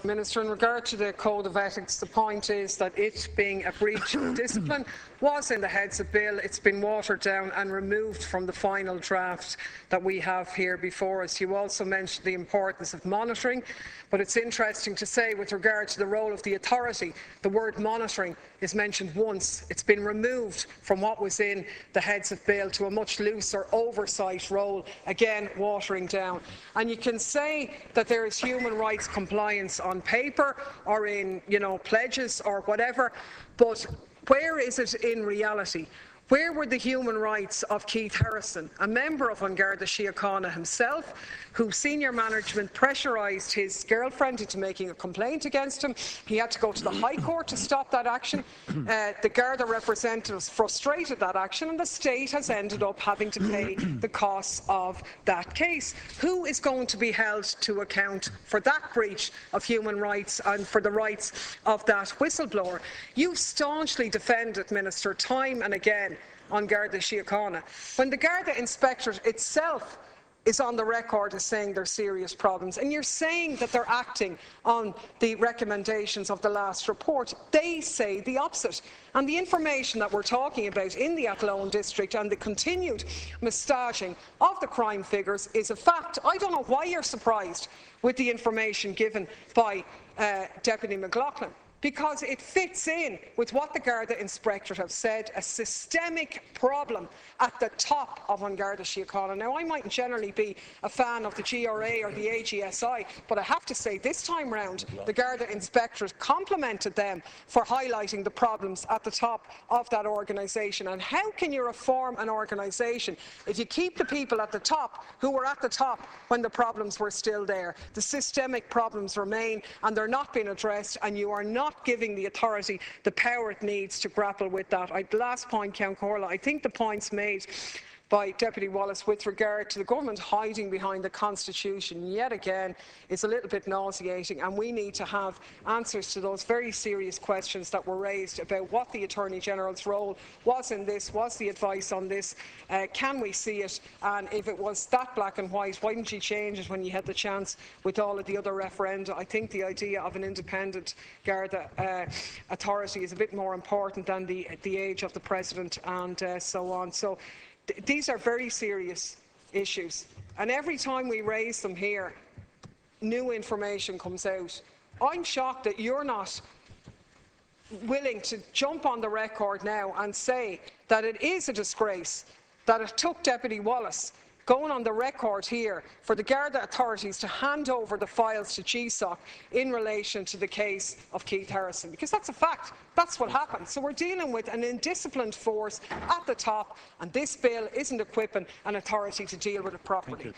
Minister, in regard to the Code of Ethics, the point is that it being a breach of discipline was in the heads of bill. It's been watered down and removed from the final draft that we have here before us. You also mentioned the importance of monitoring, but it's interesting to say with regard to the role of the authority, the word monitoring is mentioned once. It's been removed from what was in the heads of bill to a much looser oversight role, again watering down. And you can say that there is human rights compliance on paper or in, pledges or whatever, but where is it in reality? Where were the human rights of Keith Harrison, a member of Garda Síochána himself, who senior management pressurised his girlfriend into making a complaint against him? He had to go to the High Court to stop that action. The Garda representatives frustrated that action, and the state has ended up having to pay the costs of that case. Who is going to be held to account for that breach of human rights and for the rights of that whistleblower? You staunchly defended, Minister, time and again on Garda Síochána, when the Garda Inspectorate itself is on the record as saying there are serious problems, and you're saying that they're acting on the recommendations of the last report. They say the opposite. And the information that we're talking about in the Athlone district and the continued mistaging of the crime figures is a fact. I don't know why you're surprised with the information given by Deputy McLaughlin, because it fits in with what the Garda Inspectorate have said, a systemic problem at the top of Garda Síochána. Now, I mightn't generally be a fan of the GRA or the AGSI, but I have to say this time round, the Garda Inspectorate complimented them for highlighting the problems at the top of that organisation. And how can you reform an organisation if you keep the people at the top who were at the top when the problems were still there? The systemic problems remain and they're not being addressed, and you are not giving the authority the power it needs to grapple with that. The last point, Count Corla, I think the points made by Deputy Wallace with regard to the government hiding behind the Constitution yet again is a little bit nauseating, and we need to have answers to those very serious questions that were raised about what the Attorney-General's role was in this, was the advice on this, can we see it, and if it was that black and white, why didn't you change it when you had the chance with all of the other referenda? I think the idea of an independent Garda authority is a bit more important than the age of the President and so on. So these are very serious issues, and every time we raise them here, new information comes out. I'm shocked that you're not willing to jump on the record now and say that it is a disgrace that it took Deputy Wallace going on the record here for the Garda authorities to hand over the files to GSOC in relation to the case of Keith Harrison, because that's a fact. That's what happened. So we're dealing with an indisciplined force at the top, and this bill isn't equipping an authority to deal with it properly.